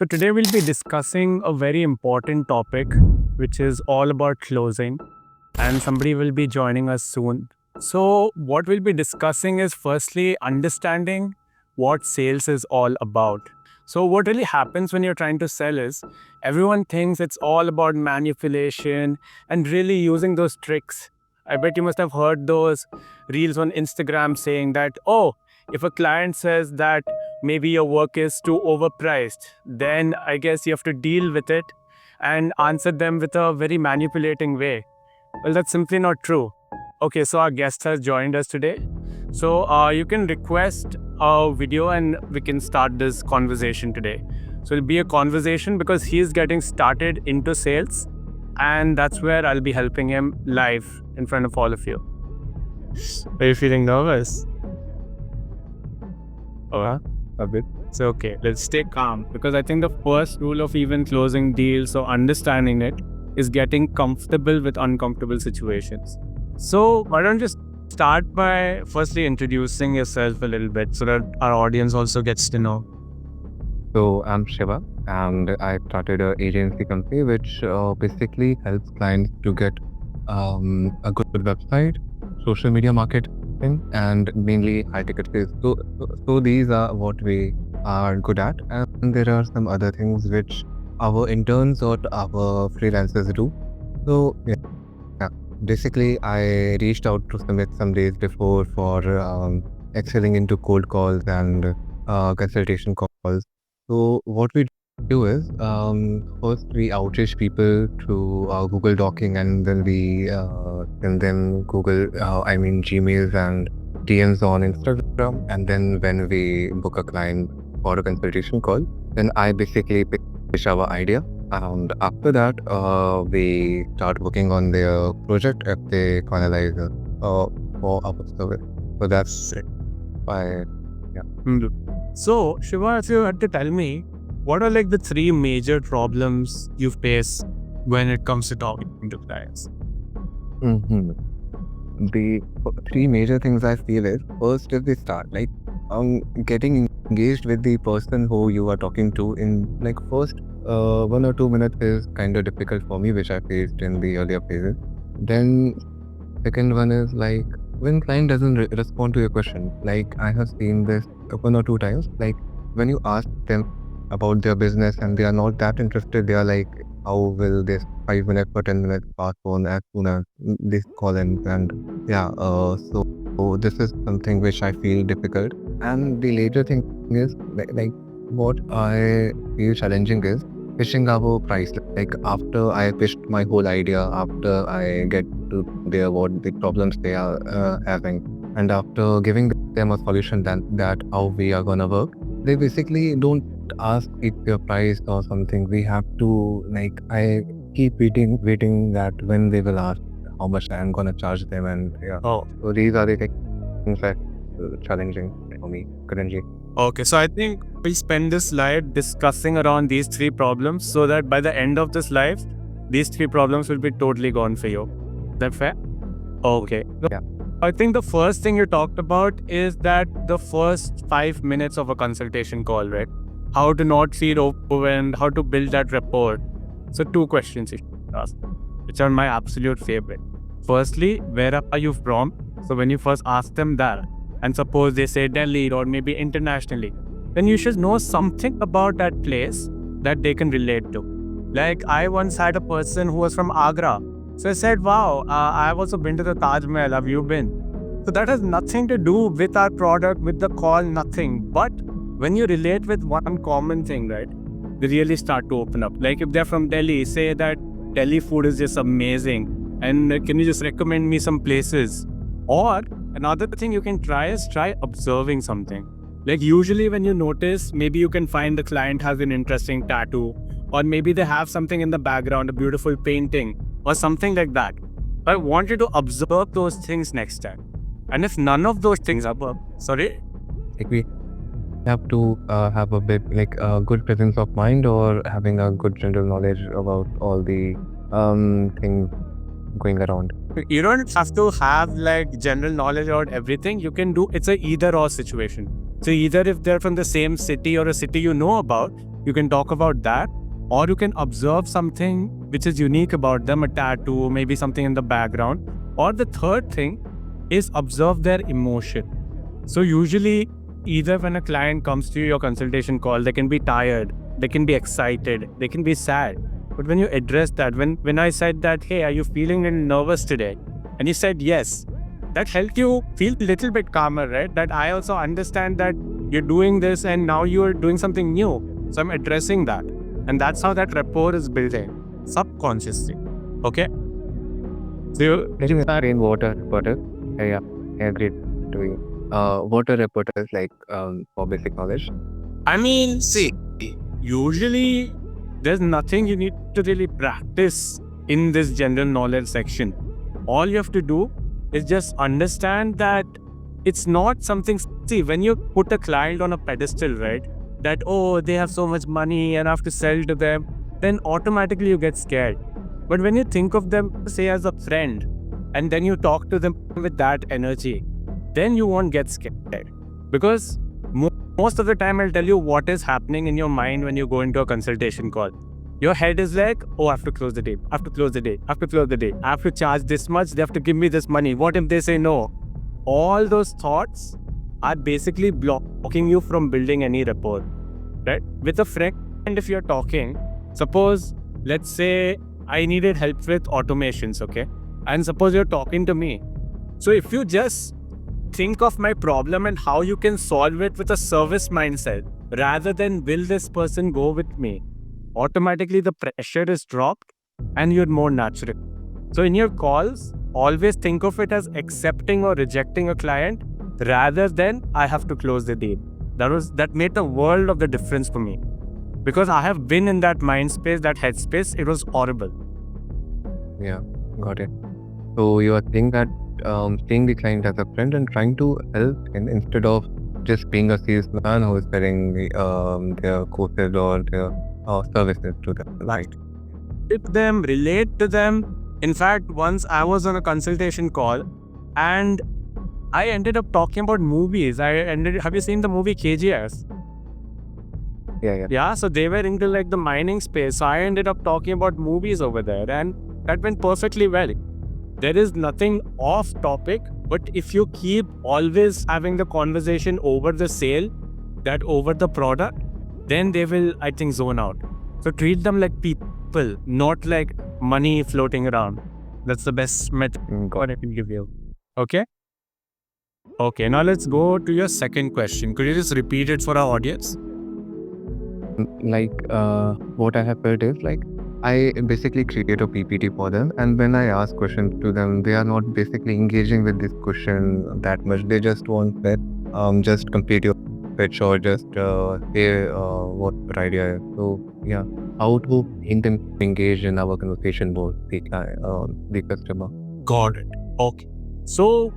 So, today we'll be discussing a very important topic, which is all about closing, and somebody will be joining us soon. So, what we'll be discussing is firstly understanding what sales is all about. So, what really happens when you're trying to sell is everyone thinks it's all about manipulation and really using those tricks. I bet you must have heard those reels on Instagram saying that, oh, if a client says that maybe your work is too overpriced, then I guess you have to deal with it and answer them with a very manipulating way. Well, that's simply not true. Okay, so our guest has joined us today. So you can request a video and we can start this conversation today. So it'll be a conversation because he's getting started into sales, and that's where I'll be helping him live in front of all of you. Are you feeling nervous? A bit. So, okay, let's stay calm because I think the first rule of even closing deals or understanding it is getting comfortable with uncomfortable situations. So, why don't you start by firstly introducing yourself a little bit so that our audience also gets to know? So I'm Shiva, and I started an agency company which basically helps clients to get a good website, social media marketing, and mainly high ticket sales. So these are what we are good at, and there are some other things which our interns or our freelancers do. So yeah, basically I reached out to Sumit some days before for excelling into cold calls and consultation calls. So what we do is first we outreach people through Google Docking, and then we send them Gmails and DMs on Instagram, and then when we book a client for a consultation call, then I basically pitch our idea, and after that we start working on their project if they finalize for our service. So that's why. So, Shiva, if you had to tell me, what are like the three major problems you face when it comes to talking to clients? Mhm. The three major things I feel is first is the start, like getting engaged with the person who you are talking to in like first 1 or 2 minutes is kind of difficult for me, which I faced in the earlier phases. Then second one is like when client doesn't respond to your question. Like I have seen this 1 or 2 times. Like when you ask them about their business and they are not that interested, they are like, how will this 5 minutes or 10 minutes pass on as soon as this call ends? And yeah, so this is something which I feel difficult. And the later thing is like what I feel challenging is pitching our price. Like after I pitched my whole idea, after I get to their what the problems they are having, and after giving them a solution that how we are gonna work, they basically don't ask if your price or something. We have to like I keep waiting that when they will ask how much I'm gonna charge them, and yeah. Oh, So these are the things that challenging for me currently. okay. So I think we spend this live discussing around these three problems so that by the end of this live, these three problems will be totally gone for you. Is that fair? Okay. Yeah. I think the first thing you talked about is that the first 5 minutes of a consultation call, right? How to not feel overwhelmed, how to build that rapport. So, two questions you should ask, which are my absolute favorite. Firstly, where are you from? So, when you first ask them that, and suppose they say Delhi or maybe internationally, then you should know something about that place that they can relate to. Like, I once had a person who was from Agra. So I said, wow, I've also been to the Taj Mahal. Have you been? So that has nothing to do with our product, with the call, nothing. But when you relate with one common thing, right, they really start to open up. Like if they're from Delhi, say that Delhi food is just amazing. And can you just recommend me some places? Or another thing you can try is try observing something. Like usually when you notice, maybe you can find the client has an interesting tattoo, or maybe they have something in the background, a beautiful painting, or something like that. I want you to observe those things next time. And if none of those things are, Like we have to have a bit like a good presence of mind or having a good general knowledge about all the things going around. you don't have to have like general knowledge about everything. It's a either or situation. So either if they're from the same city or a city you know about, You can talk about that, or you can observe something which is unique about them, a tattoo, maybe something in the background. Or the third thing is observe their emotion. So usually, either when a client comes to your consultation call, they can be tired, they can be excited, they can be sad. But when you address that, when I said that, hey, are you feeling a little nervous today? And you said yes, that helped you feel a little bit calmer, right? That I also understand that you're doing this and now you're doing something new. So I'm addressing that. And that's how that rapport is building subconsciously. Okay? So you, Let me explain what a reporter. Yeah, I agree to you. What a reporter is like for basic knowledge. I mean, see, usually there's nothing you need to really practice in this general knowledge section. All you have to do is just understand that it's not something. See, when you put a client on a pedestal, right? That, oh, they have so much money and I have to sell to them, then automatically you get scared. But when you think of them, say, as a friend, and then you talk to them with that energy, then you won't get scared. Because most of the time, I'll tell you what is happening in your mind when you go into a consultation call. Your head is like, oh, I have to close the day. I have to close the day. I have to close the day. I have to charge this much. They have to give me this money. What if they say no? All those thoughts are basically blocking you from building any rapport, right? With a friend, if you're talking, suppose, let's say I needed help with automations, okay? And suppose you're talking to me. So if you just think of my problem and how you can solve it with a service mindset, rather than will this person go with me, automatically the pressure is dropped and you're more natural. So in your calls, always think of it as accepting or rejecting a client rather than I have to close the deal. That made the world of the difference for me. Because I have been in that mind space, that head space, it was horrible. Yeah, got it. So you are saying that seeing the client as a friend and trying to help instead of just being a salesman who is selling their courses or their services to them. Right. With them, relate to them. In fact, once I was on a consultation call and I ended up talking about movies. Have you seen the movie KGS? Yeah. Yeah, so they were into like the mining space. So I ended up talking about movies over there and that went perfectly well. There is nothing off topic, but if you keep always having the conversation over the sale, that over the product, then they will, I think, zone out. So treat them like people, not like money floating around. That's the best method I can give you. Okay? Okay, now let's go to your second question. Could you just repeat it for our audience? Like what I have felt is like I basically create a PPT for them, and when I ask questions to them, they are not basically engaging with this question that much. They just want that just complete your pitch or just say what your idea is. So yeah, how to make them engage in our conversation more, the customer. Got it. Okay. So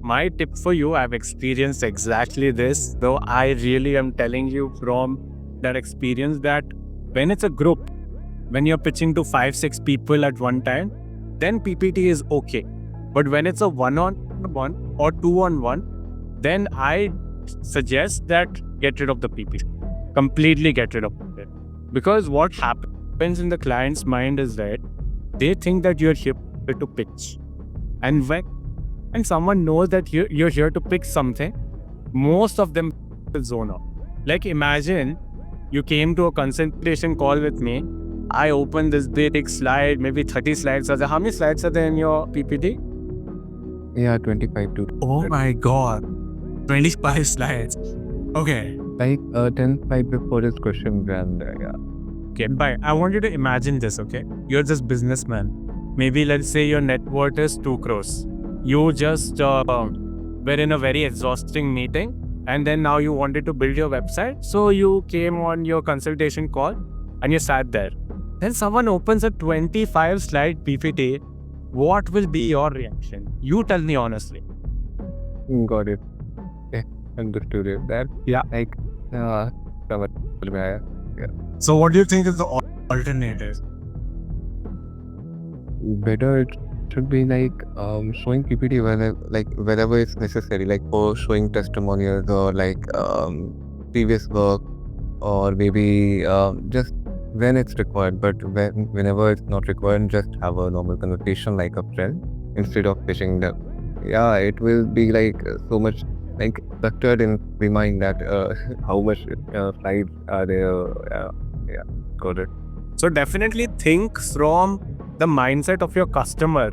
my tip for you, I've experienced exactly this, though I really am telling you from that experience that when it's a group, when you're pitching to 5-6 people at one time, then PPT is okay. But when it's a one-on-one or two-on-one, then I suggest that get rid of the PPT. Completely get rid of it. Because what happens in the client's mind is that they think that you're here to pitch. And when someone knows that you're here to pick something, most of them will zone out. Like imagine you came to a consultation call with me. I opened this big slide, maybe 30 slides. How many slides are there in your PPT? Yeah, 25 to. Oh my God. 25 slides. Okay. Like 10 slides before this question, and yeah. Okay, bye. I want you to imagine this, okay? You're just businessman. Maybe let's say your net worth is 2 crores. You just were in a very exhausting meeting and then now you wanted to build your website. So you came on your consultation call and you sat there. Then someone opens a 25 slide PPT. What will be your reaction? You tell me honestly. Got it. Okay, understood it. That Yeah. like yeah. So what do you think is the alternative? Better it should be like showing PPT wherever it's necessary, like for showing testimonials or like previous work or maybe just when it's required, but whenever it's not required, just have a normal conversation like a friend instead of pitching them. Yeah, it will be like so much like structured in the mind that how much slides are there. Yeah, got it. So definitely think from the mindset of your customer,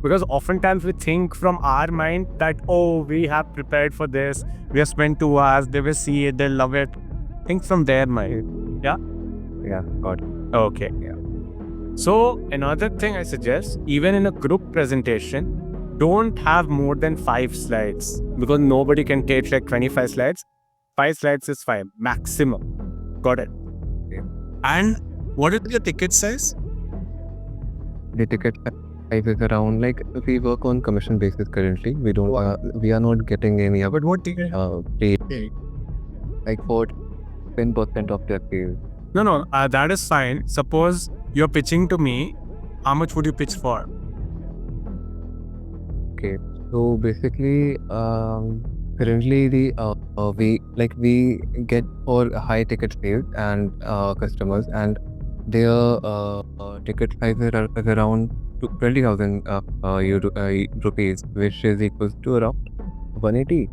because oftentimes we think from our mind that, oh, we have prepared for this, we have spent 2 hours, they will see it, they'll love it. Think from their mind. Yeah, got it. Okay. Yeah. So another thing I suggest, even in a group presentation, don't have more than 5 slides, because nobody can take like 25 slides. 5 slides is fine, maximum. Got it? Yeah. And what is your ticket size? The ticket size is around, like, we work on commission basis currently. We don't we are not getting any But what ticket? paid like for 10% of their sales. No, that is fine. Suppose you're pitching to me, how much would you pitch for? Okay, so basically, currently we get for high ticket sales and customers, and their ticket sizes are around 20,000 rupees, which is equals to around 180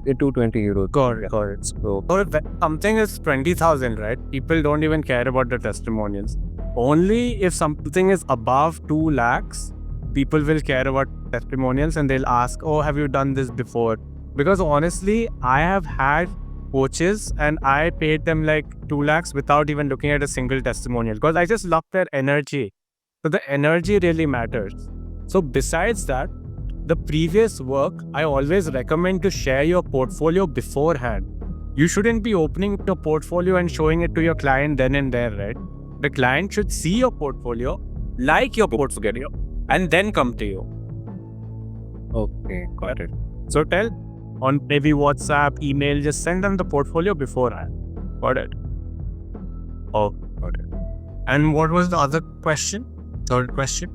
to 220 euros. Got it. So Or if something is 20,000, right? People don't even care about the testimonials. Only if something is above 2 lakhs, people will care about testimonials and they'll ask, oh, have you done this before? Because honestly, I have had coaches and I paid them like 2 lakhs without even looking at a single testimonial, because I just love their energy. So the energy really matters. So besides that, the previous work, I always recommend to share your portfolio beforehand. You shouldn't be opening your portfolio and showing it to your client then and there, right? The client should see your portfolio, like your portfolio, and then come to you. okay, got it. So tell on maybe WhatsApp, email, just send them the portfolio beforehand. Got it? Oh, Got it. and what was the other question? Third question?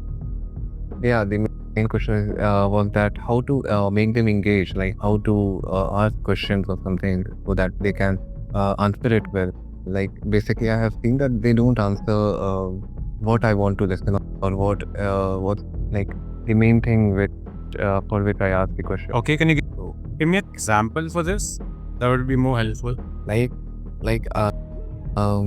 Yeah, the main question is, was that how to make them engage, like how to ask questions or something so that they can answer it well. Like basically, I have seen that they don't answer what I want to listen or what like the main thing which for which I ask the question. Okay, can you give me an example for this? That would be more helpful. Like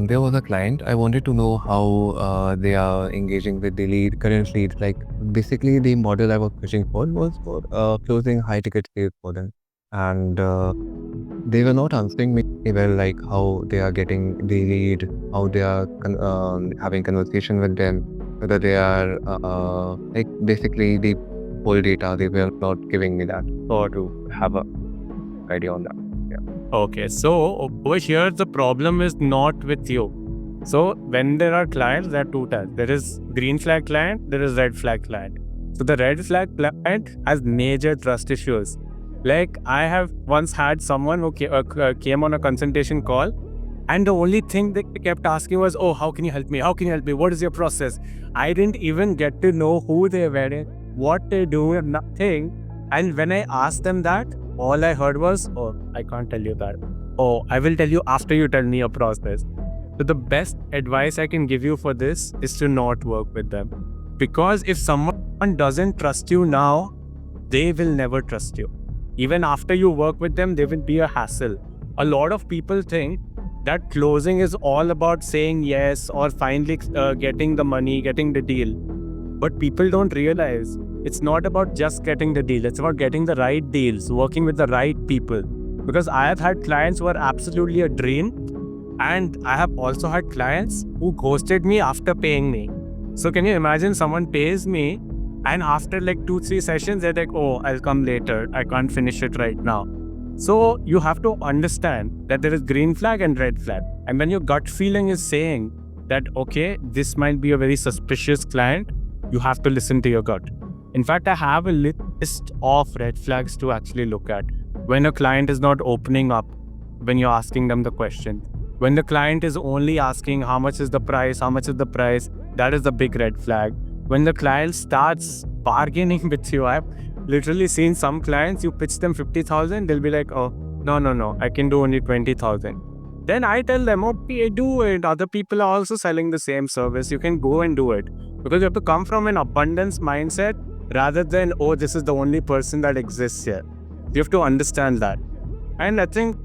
there was a client. I wanted to know how they are engaging with the current leads. Like basically, the model I was pushing for was for closing high ticket sales for them, and they were not answering me well, like how they are getting the lead, how they are having conversation with them, whether they are like basically the whole data. They were not giving me that, or to have a idea on that. Okay, so over here, the problem is not with you. So when there are clients, there are 2 types. There is green flag client, there is red flag client. So the red flag client has major trust issues. Like I have once had someone who came on a consultation call, and the only thing they kept asking was, oh, how can you help me? How can you help me? What is your process? I didn't even get to know who they were, what they do, nothing. And when I asked them that, all I heard was, oh, I can't tell you that. Oh, I will tell you after you tell me your process. So the best advice I can give you for this is to not work with them. Because if someone doesn't trust you now, they will never trust you. Even after you work with them, they will be a hassle. A lot of people think that closing is all about saying yes or finally getting the money, getting the deal. But people don't realize it's not about just getting the deal. It's about getting the right deals, working with the right people. Because I have had clients who are absolutely a dream, and I have also had clients who ghosted me after paying me. So can you imagine someone pays me and after like 2-3 sessions, they're like, oh, I'll come later. I can't finish it right now. So you have to understand that there is green flag and red flag. And when your gut feeling is saying that, okay, this might be a very suspicious client, you have to listen to your gut. In fact, I have a list of red flags to actually look at. When a client is not opening up, when you're asking them the question. When the client is only asking how much is the price, that is the big red flag. When the client starts bargaining with you, I've literally seen some clients, you pitch them 50,000, they'll be like, oh, no, I can do only 20,000. then I tell them, okay, do it. Other people are also selling the same service. You can go and do it. Because you have to come from an abundance mindset rather than, oh, this is the only person that exists here. You have to understand that. And I think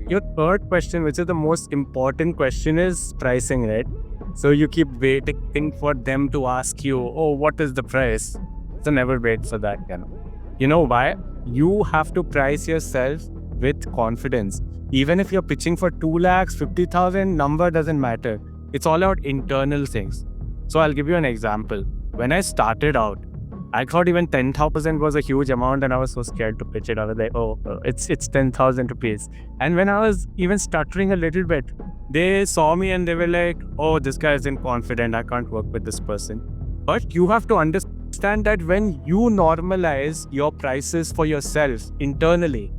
your third question, which is the most important question, is pricing, right? So you keep waiting for them to ask you, oh, what is the price? So never wait for that. You know why? You have to price yourself with confidence. Even if you're pitching for 2 lakhs, 50,000, number doesn't matter. It's all about internal things. So I'll give you an example. When I started out, I thought even 10,000 was a huge amount and I was so scared to pitch it. I was like, oh, it's 10,000 rupees. And when I was even stuttering a little bit, they saw me and they were like, oh, this guy isn't confident. I can't work with this person. But you have to understand that when you normalize your prices for yourself internally,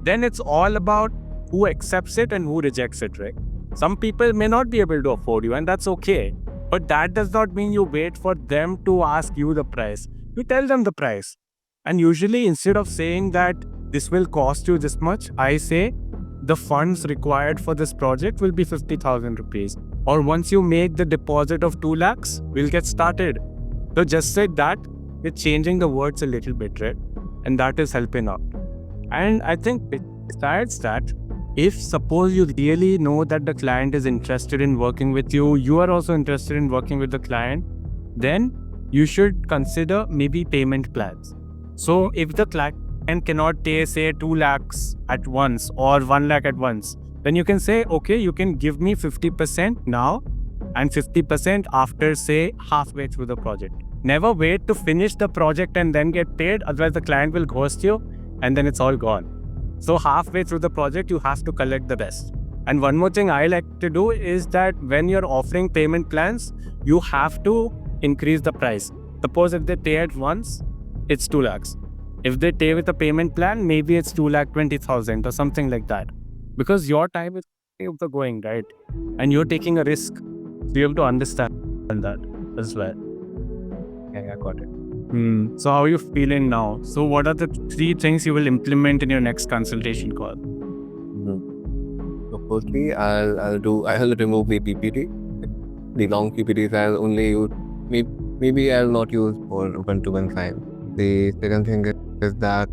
then it's all about who accepts it and who rejects it, right? Some people may not be able to afford you and that's okay. But that does not mean you wait for them to ask you the price. You tell them the price. And usually instead of saying that this will cost you this much, I say the funds required for this project will be 50,000 rupees. Or once you make the deposit of 2 lakhs, we'll get started. So just say that, we're changing the words a little bit, right? And that is helping out. And I think besides that, if suppose you really know that the client is interested in working with you, you are also interested in working with the client, then you should consider maybe payment plans. So if the client cannot pay, say, 2 lakhs at once or 1 lakh at once, then you can say, okay, you can give me 50% now and 50% after, say, halfway through the project. Never wait to finish the project and then get paid, otherwise the client will ghost you and then it's all gone. So halfway through the project, you have to collect the rest. And one more thing I like to do is that when you're offering payment plans, you have to increase the price. Suppose if they pay at once, it's 2 lakhs. If they pay with a payment plan, maybe it's 2,20,000 or something like that. Because your time is going, right? And you're taking a risk. So you have to understand that as well. Yeah, I got it. So how are you feeling now? So what are the 3 things you will implement in your next consultation call? So firstly, I'll remove the PPT. The long PPTs I'll only use. Maybe I'll not use for one-to-one time. The second thing is that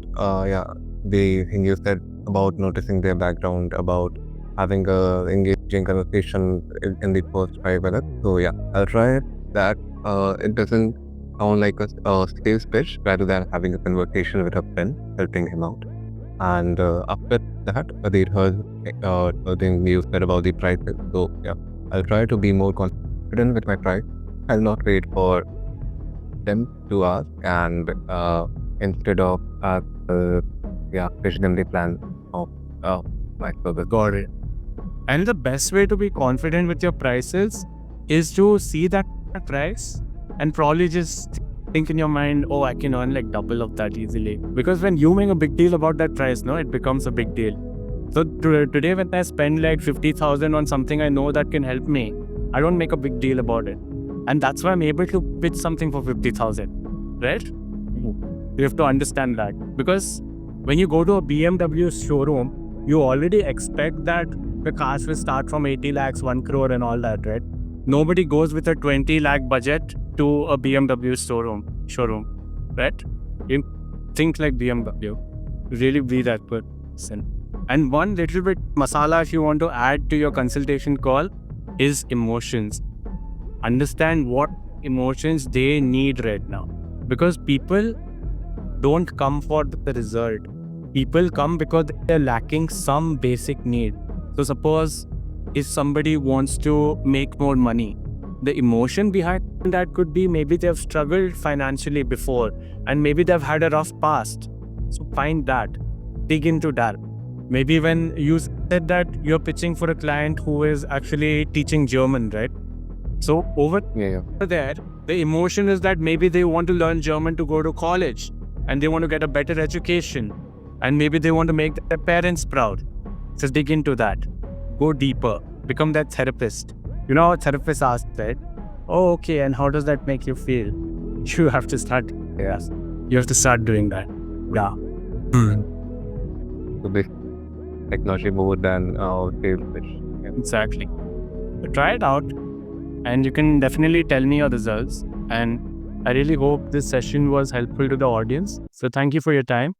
the thing you said about noticing their background, about having a engaging conversation in the first 5 minutes. So yeah, I'll try that. It doesn't sound like a sales pitch rather than having a conversation with a friend, helping him out. And after that, the third thing you said about the prices. So yeah, I'll try to be more confident with my price. I'll not wait for them to ask, and instead of pitch them the plan of my service. Got it. And the best way to be confident with your prices is to see that price and probably just think in your mind, oh, I can earn like double of that easily. Because when you make a big deal about that price, it becomes a big deal. So today when I spend like 50,000 on something I know that can help me, I don't make a big deal about it. And that's why I'm able to pitch something for 50,000, right? You have to understand that. Because when you go to a BMW showroom, you already expect that the cars will start from 80 lakhs, 1 crore and all that, right? Nobody goes with a 20 lakh budget to a BMW showroom, right? You think like BMW. Really be that person. And one little bit masala if you want to add to your consultation call is emotions. Understand what emotions they need right now. Because people don't come for the result. People come because they're lacking some basic need. So suppose if somebody wants to make more money, the emotion behind that could be maybe they've struggled financially before and maybe they've had a rough past. So find that, dig into that. Maybe when you said that you're pitching for a client who is actually teaching German, right? So over there, the emotion is that maybe they want to learn German to go to college and they want to get a better education and maybe they want to make their parents proud. So dig into that. Go deeper. Become that therapist. You know how therapists ask, right? Oh, okay, and how does that make you feel? You have to start. Yes. You have to start doing that. Yeah. So this technology more than sales pitch. Exactly. So try it out, and you can definitely tell me your results. And I really hope this session was helpful to the audience. So thank you for your time.